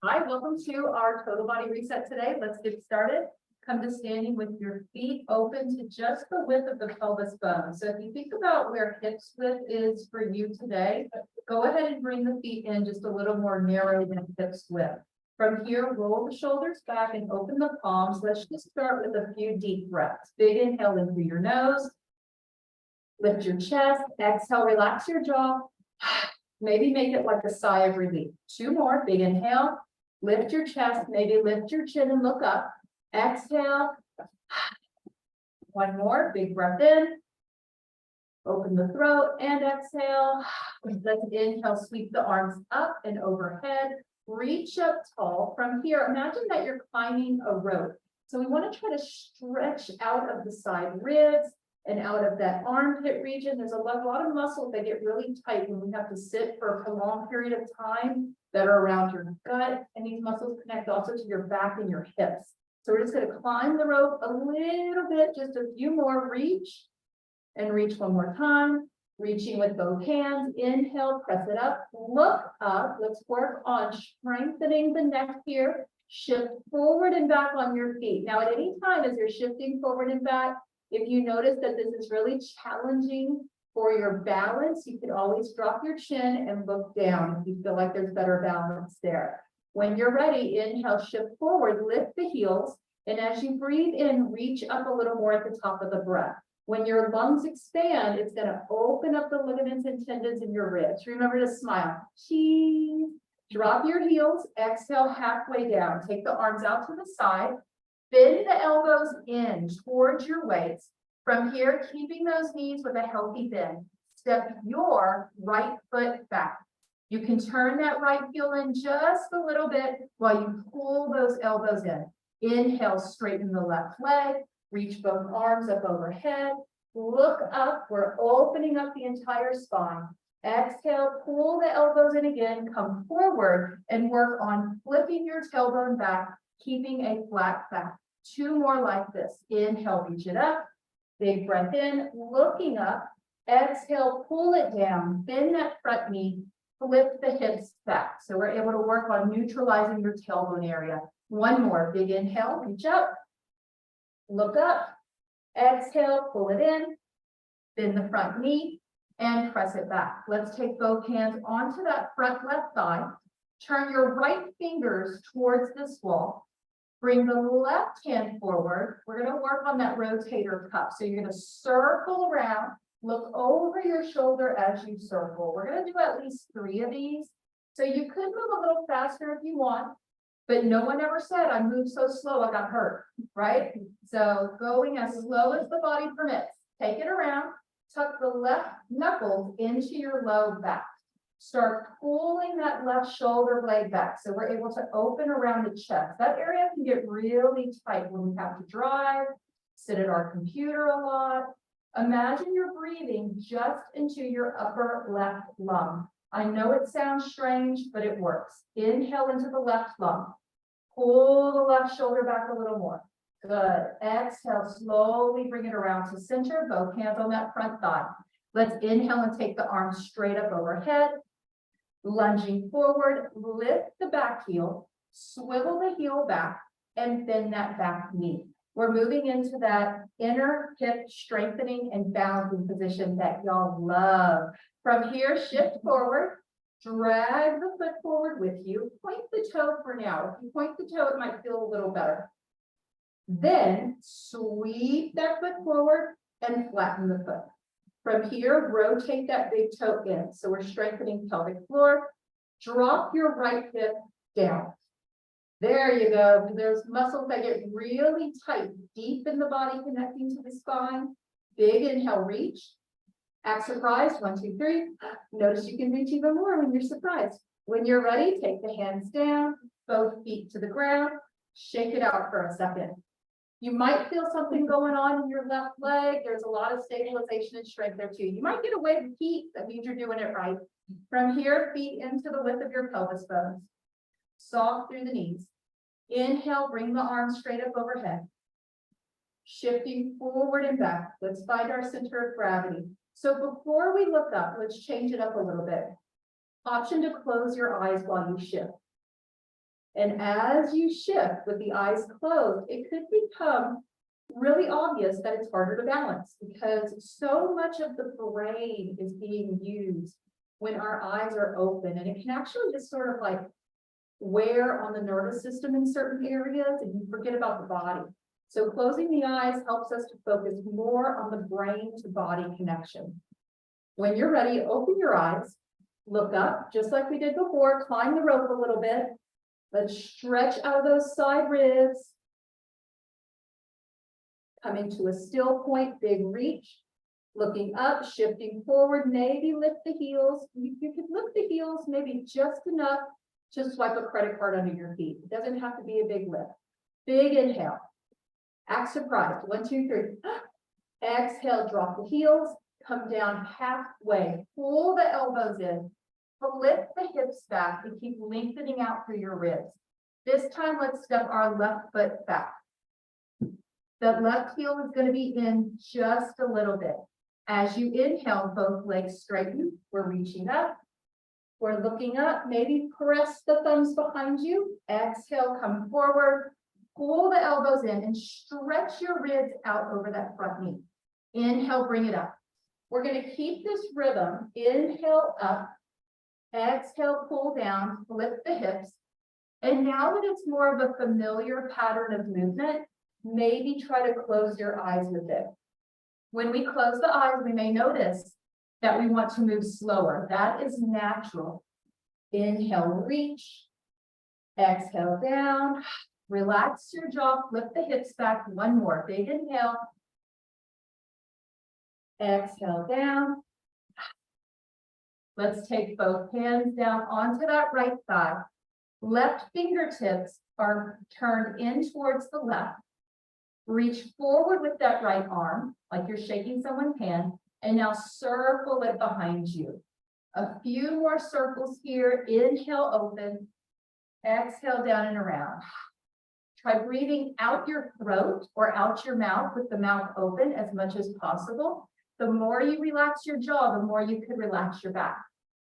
Hi, welcome to our total body reset today. Let's get started. Come to standing with your feet open to just the width of the pelvis bone. So if you think about where hips width is for you today, go ahead and bring the feet in just a little more narrow than hips width. From here, roll the shoulders back and open the palms. Let's just start with a few deep breaths. Big inhale in through your nose. Lift your chest. Exhale, relax your jaw. Maybe make it like a sigh of relief. Two more. Big inhale. Lift your chest. Maybe lift your chin and look up. Exhale. One more. Big breath in. Open the throat and exhale. Let's inhale. Sweep the arms up and overhead. Reach up tall. From here, imagine that you're climbing a rope. So we want to try to stretch out of the side ribs and out of that armpit region. There's a lot of muscles that get really tight when we have to sit for a prolonged period of time that are around your gut. And these muscles connect also to your back and your hips. So we're just going to climb the rope a little bit, just a few more. Reach and reach one more time. Reaching with both hands. Inhale, press it up, look up. Let's work on strengthening the neck here. Shift forward and back on your feet. Now, at any time as you're shifting forward and back, if you notice that this is really challenging for your balance, you can always drop your chin and look down if you feel like there's better balance there. When you're ready, inhale, shift forward, lift the heels. And as you breathe in, reach up a little more at the top of the breath. When your lungs expand, it's going to open up the ligaments and tendons in your ribs. Remember to smile. Cheese. Drop your heels. Exhale halfway down. Take the arms out to the side. Bend the elbows in towards your weights. From here, keeping those knees with a healthy bend. Step your right foot back. You can turn that right heel in just a little bit while you pull those elbows in. Inhale, straighten the left leg. Reach both arms up overhead. Look up. We're opening up the entire spine. Exhale, pull the elbows in again. Come forward and work on flipping your tailbone back, keeping a flat back. Two more like this. Inhale, reach it up. Big breath in, looking up. Exhale, pull it down. Bend that front knee. Flip the hips back. So we're able to work on neutralizing your tailbone area. One more. Big inhale, reach up. Look up, exhale, pull it in, bend the front knee, and press it back. Let's take both hands onto that front left thigh. Turn your right fingers towards this wall. Bring the left hand forward. We're going to work on that rotator cuff. So you're going to circle around, look over your shoulder as you circle. We're going to do at least 3 of these. So you could move a little faster if you want. But no one ever said, I moved so slow, I got hurt, right? So going as slow as the body permits. Take it around, tuck the left knuckles into your low back. Start pulling that left shoulder blade back. So we're able to open around the chest. That area can get really tight when we have to drive, sit at our computer a lot. Imagine you're breathing just into your upper left lung. I know it sounds strange, but it works. Inhale into the left lung. Pull the left shoulder back a little more. Good. Exhale, slowly bring it around to center, both hands on that front thigh. Let's inhale and take the arms straight up overhead. Lunging forward, lift the back heel, swivel the heel back, and bend that back knee. We're moving into that inner hip strengthening and balancing position that y'all love. From here, shift forward, drag the foot forward with you. Point the toe for now. If you point the toe, it might feel a little better. Then sweep that foot forward and flatten the foot. From here, rotate that big toe in. So we're strengthening pelvic floor. Drop your right hip down. There you go. There's muscles that get really tight, deep in the body, connecting to the spine. Big inhale, reach. Act surprised, 1, 2, 3. Notice you can reach even more when you're surprised. When you're ready, take the hands down, both feet to the ground. Shake it out for a second. You might feel something going on in your left leg. There's a lot of stabilization and strength there too. You might get a wave of heat. That means you're doing it right. From here, feet into the width of your pelvis bones. Soft through the knees. Inhale, bring the arms straight up overhead. Shifting forward and back. Let's find our center of gravity. So before we look up, let's change it up a little bit. Option to close your eyes while you shift. And as you shift with the eyes closed, it could become really obvious that it's harder to balance because so much of the brain is being used when our eyes are open, and it can actually just sort of like wear on the nervous system in certain areas and you forget about the body. So closing the eyes helps us to focus more on the brain to body connection. When you're ready, open your eyes, look up, just like we did before, climb the rope a little bit. Let's stretch out of those side ribs. Coming to a still point, big reach. Looking up, shifting forward, maybe lift the heels. You could lift the heels maybe just enough to swipe a credit card under your feet. It doesn't have to be a big lift. Big inhale. Act surprised. 1, 2, 3. Exhale, drop the heels. Come down halfway. Pull the elbows in. Flip the hips back and keep lengthening out through your ribs. This time, let's step our left foot back. The left heel is going to be in just a little bit. As you inhale, both legs straighten. We're reaching up. We're looking up. Maybe press the thumbs behind you. Exhale, come forward. Pull the elbows in and stretch your ribs out over that front knee. Inhale, bring it up. We're going to keep this rhythm. Inhale up. Exhale, pull down, flip the hips. And now that it's more of a familiar pattern of movement, maybe try to close your eyes with it. When we close the eyes, we may notice that we want to move slower. That is natural. Inhale, reach. Exhale, down. Relax your jaw, flip the hips back. One more. Big inhale. Exhale, down. Let's take both hands down onto that right thigh. Left fingertips are turned in towards the left. Reach forward with that right arm, like you're shaking someone's hand, and now circle it behind you. A few more circles here. Inhale, open. Exhale, down and around. Try breathing out your throat or out your mouth with the mouth open as much as possible. The more you relax your jaw, the more you could relax your back.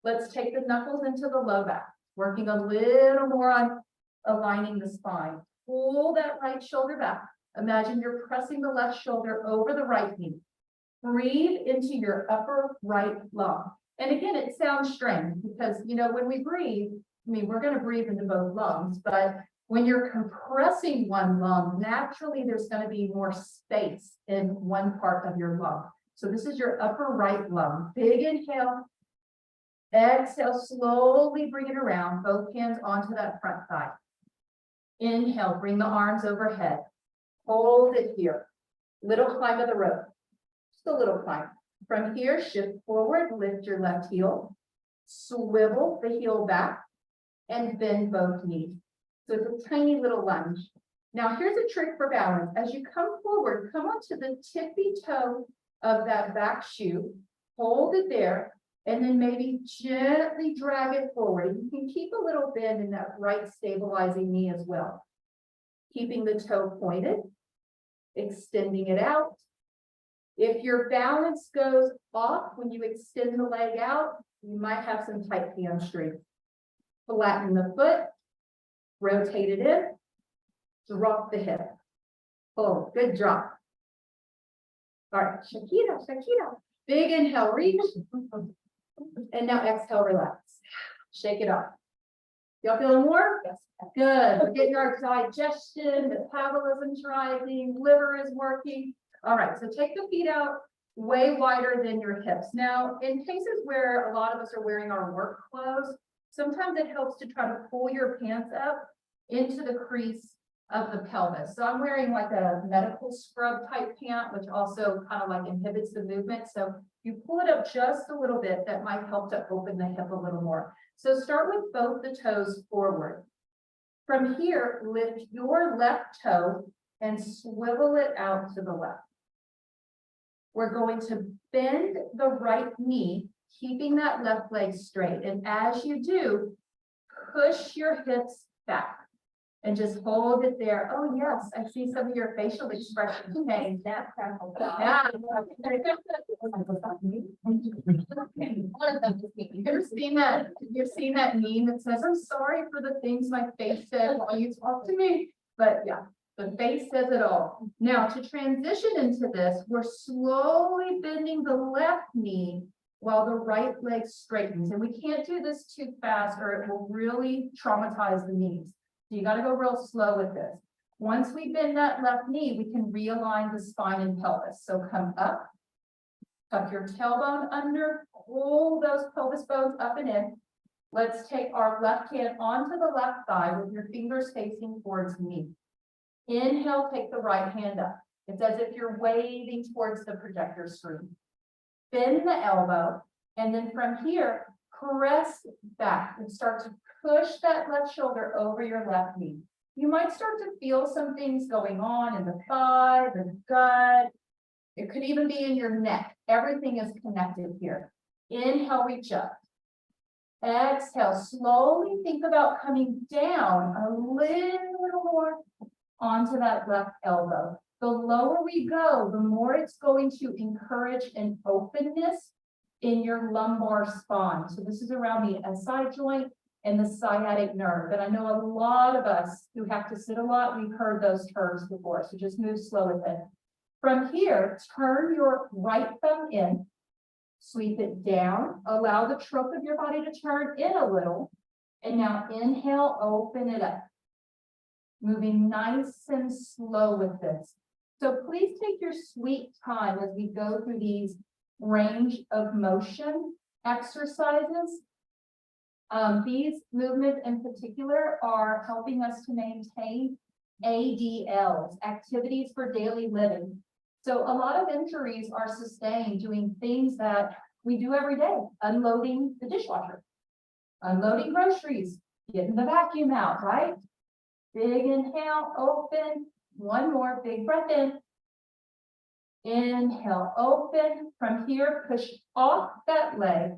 Let's take the knuckles into the low back, working a little more on aligning the spine. Pull that right shoulder back. Imagine you're pressing the left shoulder over the right knee. Breathe into your upper right lung. And again, it sounds strange because, you know, when we breathe, I mean, we're going to breathe into both lungs, but when you're compressing one lung, naturally there's going to be more space in one part of your lung. So this is your upper right lung. Big inhale. Exhale, slowly bring it around, both hands onto that front thigh. Inhale, bring the arms overhead. Hold it here. Little climb of the rope. Just a little climb. From here, shift forward, lift your left heel. Swivel the heel back and bend both knees. So it's a tiny little lunge. Now here's a trick for balance. As you come forward, come onto the tippy toe of that back shoe. Hold it there. And then maybe gently drag it forward. You can keep a little bend in that right stabilizing knee as well. Keeping the toe pointed, extending it out. If your balance goes off when you extend the leg out, you might have some tight hamstring. Flatten the foot, rotate it in, drop the hip. Oh, good drop. All right, Shakira, Shakira. Big inhale, reach. And now exhale, relax. Shake it off. Y'all feeling more? Yes. Good. We're getting our digestion, metabolism's rising, liver is working. All right, so take the feet out way wider than your hips. Now, in cases where a lot of us are wearing our work clothes, sometimes it helps to try to pull your pants up into the crease of the pelvis. So I'm wearing like a medical scrub type pant, which also kind of like inhibits the movement. So you pull it up just a little bit, that might help to open the hip a little more. So start with both the toes forward. From here, lift your left toe and swivel it out to the left. We're going to bend the right knee, keeping that left leg straight. And as you do, push your hips back. And just hold it there. Oh, yes, I see some of your facial expressions change. That crackle. Yeah. You've seen that meme that says, I'm sorry for the things my face said while you talk to me. But yeah, the face says it all. Now to transition into this, we're slowly bending the left knee while the right leg straightens. And we can't do this too fast or it will really traumatize the knees. So you got to go real slow with this. Once we bend that left knee, we can realign the spine and pelvis. So come up, tuck your tailbone under, pull those pelvis bones up and in. Let's take our left hand onto the left thigh with your fingers facing towards me. Inhale, take the right hand up. It's as if you're waving towards the projector screen. Bend the elbow, and then from here, press back and start to push that left shoulder over your left knee. You might start to feel some things going on in the thigh, the gut. It could even be in your neck. Everything is connected here. Inhale, reach up. Exhale, slowly think about coming down a little more onto that left elbow. The lower we go, the more it's going to encourage an openness in your lumbar spine. So this is around the SI joint and the sciatic nerve. And I know a lot of us who have to sit a lot, we've heard those terms before. So just move slow with it. From here, turn your right thumb in, sweep it down, allow the trunk of your body to turn in a little. And now inhale, open it up. Moving nice and slow with this. So please take your sweet time as we go through these range of motion exercises. These movements in particular are helping us to maintain ADLs, activities for daily living. So a lot of injuries are sustained doing things that we do every day, unloading the dishwasher, unloading groceries, getting the vacuum out, right? Big inhale, open. One more, big breath in. Inhale, open. From here, push off that leg.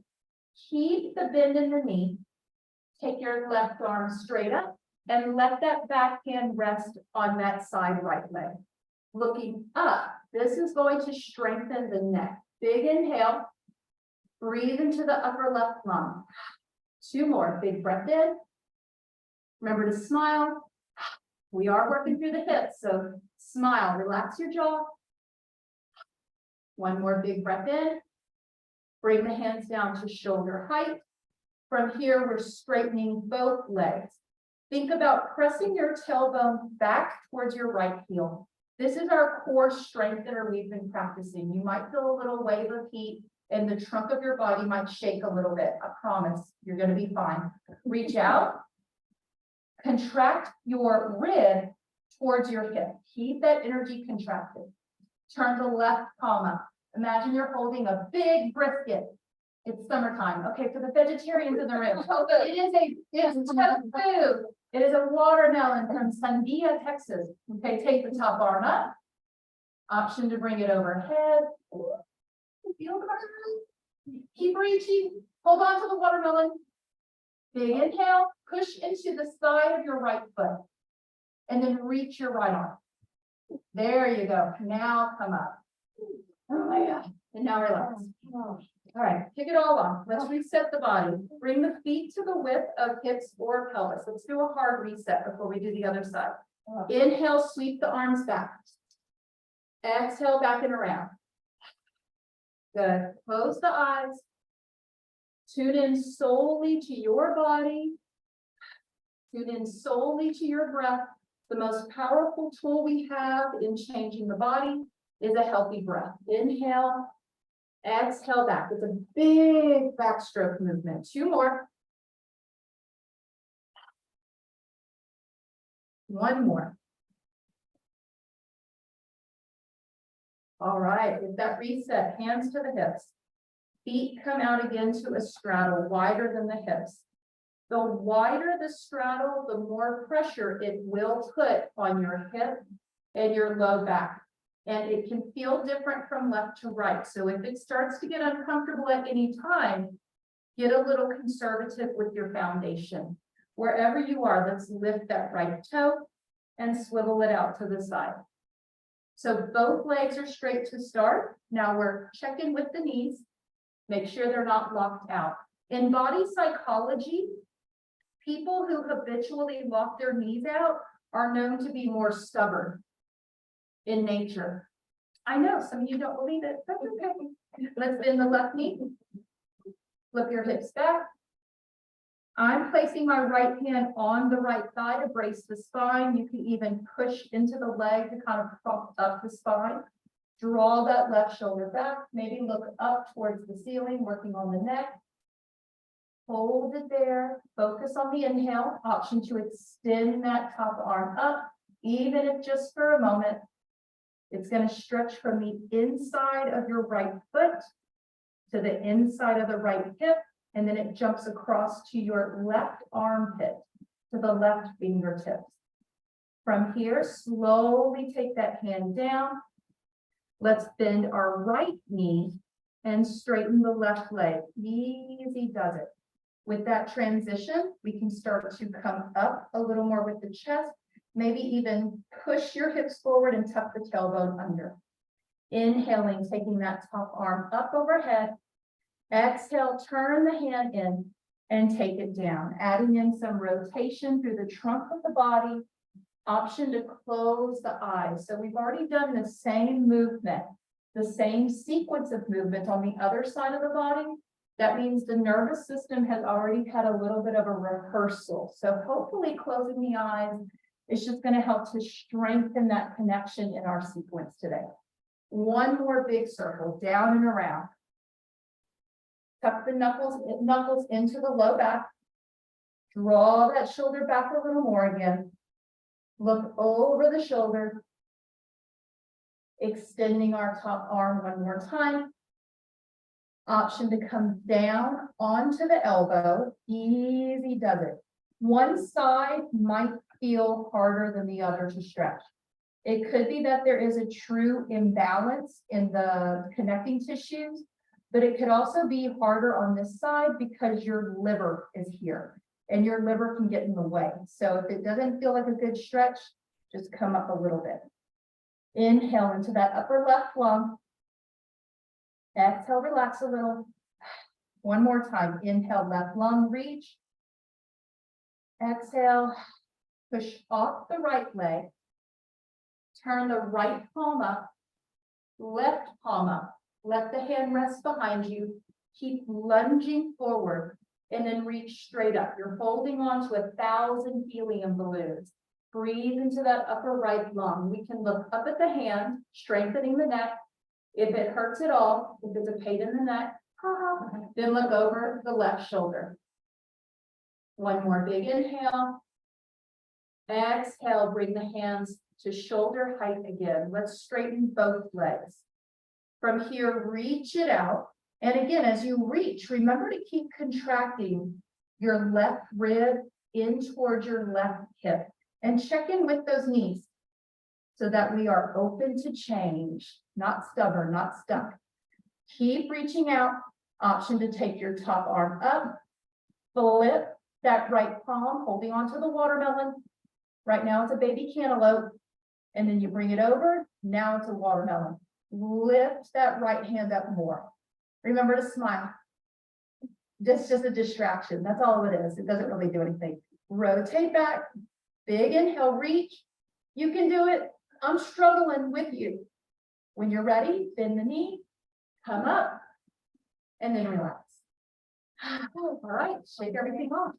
Keep the bend in the knee. Take your left arm straight up and let that back hand rest on that side right leg. Looking up, this is going to strengthen the neck. Big inhale. Breathe into the upper left lung. Two more, big breath in. Remember to smile. We are working through the hips, so smile, relax your jaw. One more big breath in. Bring the hands down to shoulder height. From here, we're straightening both legs. Think about pressing your tailbone back towards your right heel. This is our core strengthener we've been practicing. You might feel a little wave of heat and the trunk of your body might shake a little bit. I promise you're going to be fine. Reach out. Contract your rib towards your hip. Keep that energy contracted. Turn the left palm up. Imagine you're holding a big brisket. It's summertime. Okay, for the vegetarians in the room. It's tofu. It is a watermelon from Sandia, Texas. Okay, take the top arm up. Option to bring it overhead. Feel the burn. Keep reaching. Hold on to the watermelon. Big inhale. Push into the side of your right foot. And then reach your right arm. There you go. Now come up. Oh my God. And now relax. All right, kick it all off. Let's reset the body. Bring the feet to the width of hips or pelvis. Let's do a hard reset before we do the other side. Inhale, sweep the arms back. Exhale, back and around. Good. Close the eyes. Tune in solely to your body. Tune in solely to your breath. The most powerful tool we have in changing the body is a healthy breath. Inhale. Exhale back. It's a big backstroke movement. Two more. One more. All right, with that reset, hands to the hips. Feet come out again to a straddle wider than the hips. The wider the straddle, the more pressure it will put on your hip and your low back. And it can feel different from left to right. So if it starts to get uncomfortable at any time, get a little conservative with your foundation. Wherever you are, let's lift that right toe and swivel it out to the side. So both legs are straight to start. Now we're checking with the knees. Make sure they're not locked out. In body psychology, people who habitually lock their knees out are known to be more stubborn in nature. I know some of you don't believe it. That's okay. Let's bend the left knee. Flip your hips back. I'm placing my right hand on the right thigh to brace the spine. You can even push into the leg to kind of prop up the spine. Draw that left shoulder back. Maybe look up towards the ceiling, working on the neck. Hold it there. Focus on the inhale. Option to extend that top arm up, even if just for a moment. It's going to stretch from the inside of your right foot to the inside of the right hip, and then it jumps across to your left armpit, to the left fingertips. From here, slowly take that hand down. Let's bend our right knee and straighten the left leg. Easy does it. With that transition, we can start to come up a little more with the chest, maybe even push your hips forward and tuck the tailbone under. Inhaling, taking that top arm up overhead. Exhale, turn the hand in and take it down, adding in some rotation through the trunk of the body. Option to close the eyes. So we've already done the same movement, the same sequence of movement on the other side of the body. That means the nervous system has already had a little bit of a rehearsal. So hopefully closing the eyes is just going to help to strengthen that connection in our sequence today. One more big circle, down and around. Tuck the knuckles into the low back. Draw that shoulder back a little more again. Look over the shoulder. Extending our top arm one more time. Option to come down onto the elbow. Easy does it. One side might feel harder than the other to stretch. It could be that there is a true imbalance in the connecting tissues, but it could also be harder on this side because your liver is here and your liver can get in the way. So if it doesn't feel like a good stretch, just come up a little bit. Inhale into that upper left lung. Exhale, relax a little. One more time. Inhale, left lung, reach. Exhale, push off the right leg. Turn the right palm up, left palm up. Let the hand rest behind you. Keep lunging forward and then reach straight up. You're holding on to 1,000 helium balloons. Breathe into that upper right lung. We can look up at the hand, strengthening the neck. If it hurts at all, if there's a pain in the neck, then look over the left shoulder. One more big inhale. Exhale, bring the hands to shoulder height again. Let's straighten both legs. From here, reach it out. And again, as you reach, remember to keep contracting your left rib in towards your left hip. And check in with those knees so that we are open to change, not stubborn, not stuck. Keep reaching out. Option to take your top arm up. Flip that right palm, holding onto the watermelon. Right now it's a baby cantaloupe. And then you bring it over. Now it's a watermelon. Lift that right hand up more. Remember to smile. This is just a distraction. That's all it is. It doesn't really do anything. Rotate back. Big inhale, reach. You can do it. I'm struggling with you. When you're ready, bend the knee, come up, and then relax. All right, shake everything off.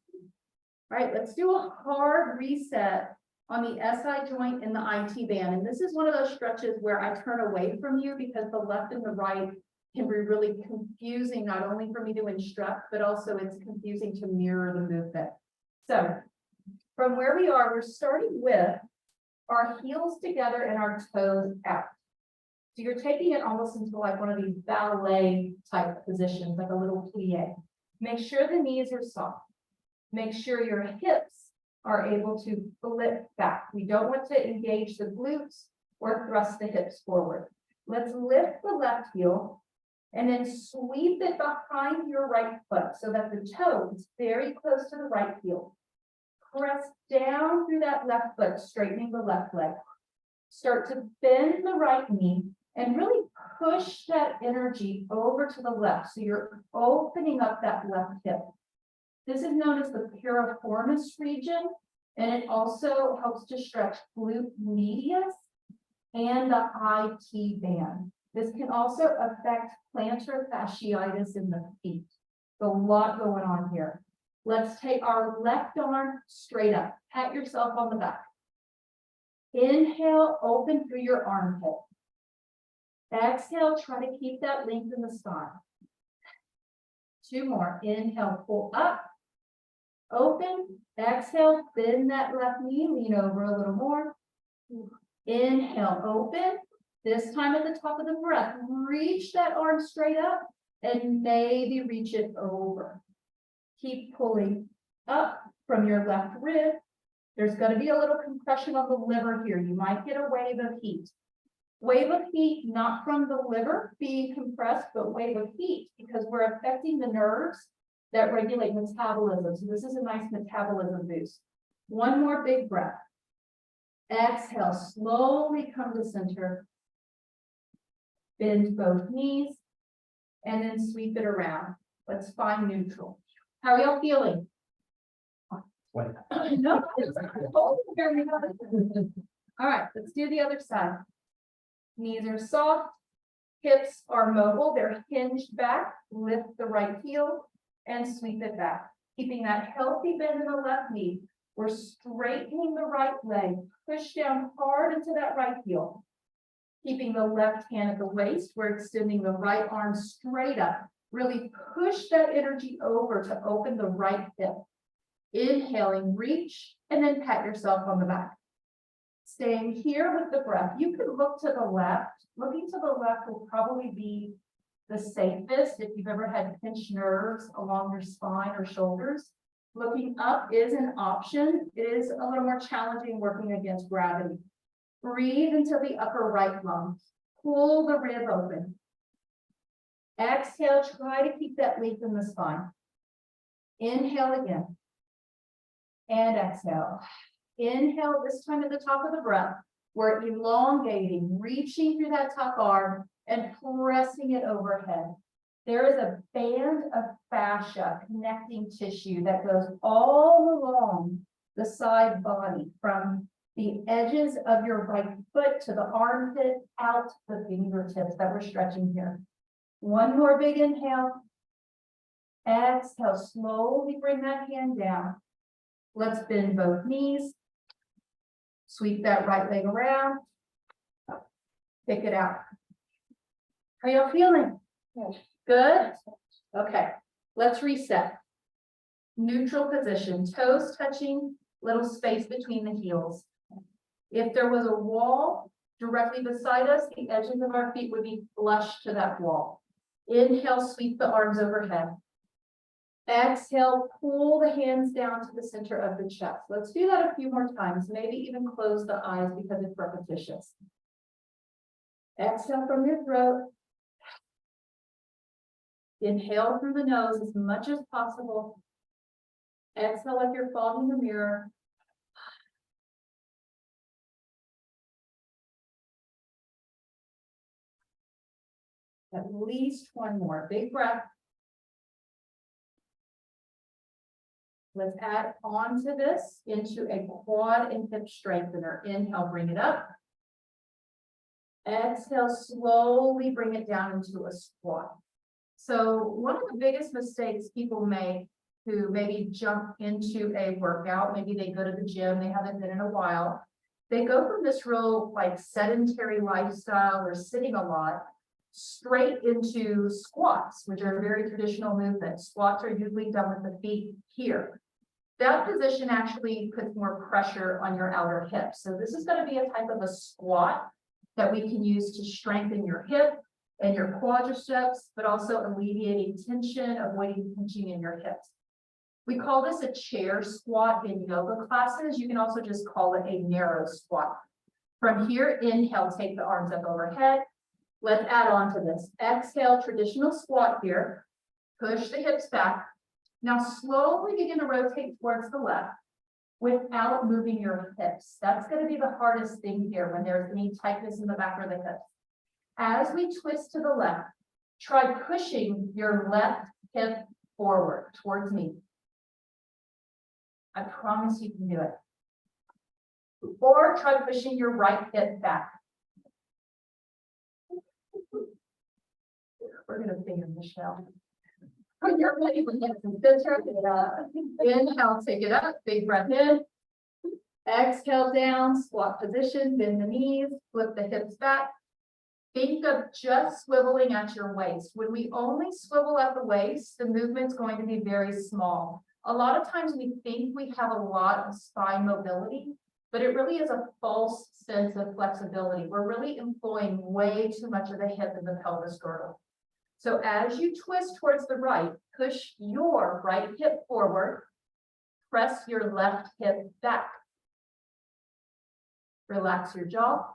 All right, let's do a hard reset on the SI joint and the IT band. And this is one of those stretches where I turn away from you because the left and the right can be really confusing, not only for me to instruct, but also it's confusing to mirror the movement. So from where we are, we're starting with our heels together and our toes out. So you're taking it almost into like one of these ballet type positions, like a little plie. Make sure the knees are soft. Make sure your hips are able to flip back. We don't want to engage the glutes or thrust the hips forward. Let's lift the left heel and then sweep it behind your right foot so that the toe is very close to the right heel. Press down through that left foot, straightening the left leg. Start to bend the right knee and really push that energy over to the left. So you're opening up that left hip. This is known as the piriformis region, and it also helps to stretch glute medius and the IT band. This can also affect plantar fasciitis in the feet. So a lot going on here. Let's take our left arm straight up. Pat yourself on the back. Inhale, open through your armpit. Exhale, try to keep that length in the spine. 2 more. Inhale, pull up. Open. Exhale, bend that left knee, lean over a little more. Inhale, open. This time at the top of the breath, reach that arm straight up and maybe reach it over. Keep pulling up from your left rib. There's going to be a little compression on the liver here. You might get a wave of heat. Wave of heat, not from the liver being compressed, but wave of heat because we're affecting the nerves that regulate metabolism. So this is a nice metabolism boost. 1 more big breath. Exhale, slowly come to center. Bend both knees and then sweep it around. Let's find neutral. How are y'all feeling? No. All right, let's do the other side. Knees are soft, hips are mobile, they're hinged back. Lift the right heel and sweep it back. Keeping that healthy bend in the left knee. We're straightening the right leg. Push down hard into that right heel. Keeping the left hand at the waist, we're extending the right arm straight up. Really push that energy over to open the right hip. Inhaling, reach, and then pat yourself on the back. Staying here with the breath. You can look to the left. Looking to the left will probably be the safest if you've ever had pinched nerves along your spine or shoulders. Looking up is an option. It is a little more challenging working against gravity. Breathe into the upper right lung. Pull the rib open. Exhale, try to keep that length in the spine. Inhale again. And exhale. Inhale, this time at the top of the breath. We're elongating, reaching through that top arm and pressing it overhead. There is a band of fascia connecting tissue that goes all along the side body from the edges of your right foot to the armpit, out the fingertips that we're stretching here. 1 more big inhale. Exhale, slowly bring that hand down. Let's bend both knees. Sweep that right leg around. Pick it out. How y'all feeling? Good? Okay, let's reset. Neutral position, toes touching, little space between the heels. If there was a wall directly beside us, the edges of our feet would be flush to that wall. Inhale, sweep the arms overhead. Exhale, pull the hands down to the center of the chest. Let's do that a few more times, maybe even close the eyes because it's repetitious. Exhale from your throat. Inhale through the nose as much as possible. Exhale like you're fogging the mirror. At least 1 more. Big breath. Let's add on to this into a quad and hip strengthener. Inhale, bring it up. Exhale, slowly bring it down into a squat. So one of the biggest mistakes people make who maybe jump into a workout, maybe they go to the gym, they haven't been in a while. They go from this real like sedentary lifestyle or sitting a lot straight into squats, which are a very traditional movement. Squats are usually done with the feet here. That position actually puts more pressure on your outer hip. So this is going to be a type of a squat that we can use to strengthen your hip and your quadriceps, but also alleviating tension, avoiding pinching in your hips. We call this a chair squat in yoga classes. You can also just call it a narrow squat. From here, inhale, take the arms up overhead. Let's add on to this. Exhale, traditional squat here. Push the hips back. Now slowly begin to rotate towards the left. without moving your hips. That's going to be the hardest thing here when there's any tightness in the back of the hips. As we twist to the left, try pushing your left hip forward towards me. I promise you can do it. Or try pushing your right hip back. We're going to figure Michelle. When you're ready, we get some center. Inhale, take it up, big breath in. Exhale down, squat position, bend the knees, flip the hips back. Think of just swiveling at your waist. When we only swivel at the waist, the movement's going to be very small. A lot of times we think we have a lot of spine mobility, but it really is a false sense of flexibility. We're really employing way too much of the hip and the pelvis girdle. So as you twist towards the right, push your right hip forward, press your left hip back. Relax your jaw.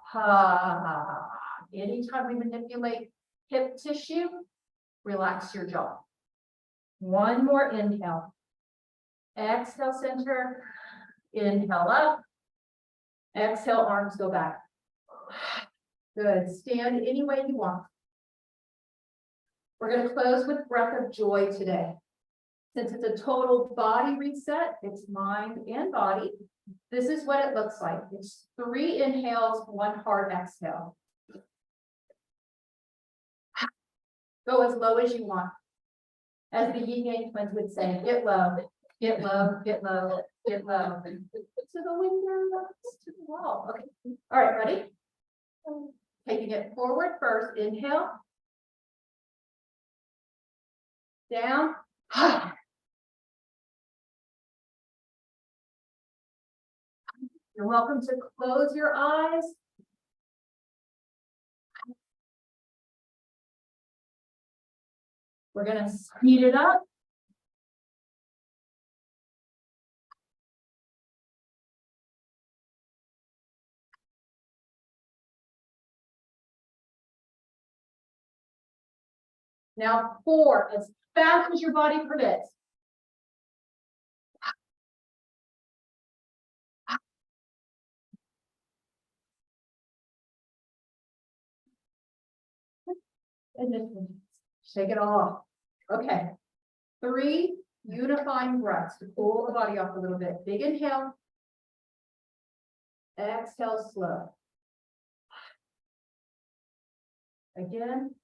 Anytime we manipulate hip tissue, relax your jaw. One more inhale. Exhale, center. Inhale up. Exhale, arms go back. Good. Stand any way you want. We're going to close with breath of joy today. Since it's a total body reset, it's mind and body. This is what it looks like. It's 3 inhales, 1 hard exhale. Go as low as you want. As the yin yang twins would say, get low, get low, get low, get low. To the window, to the wall. Okay. All right, ready? Taking it forward first. Inhale. Down. You're welcome to close your eyes. We're going to speed it up. Now 4, as fast as your body permits. And this one, shake it all off. Okay. 3 unifying breaths to pull the body off a little bit. Big inhale. Exhale slow. Again.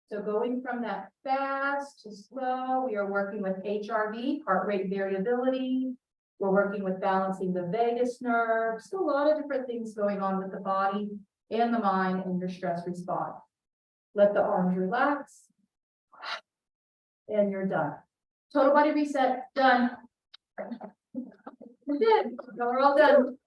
So going from that fast to slow, we are working with HRV, heart rate variability. We're working with balancing the vagus nerve. So a lot of different things going on with the body and the mind and your stress response. Let the arms relax. And you're done. Total body reset, done. We're good. We're all done.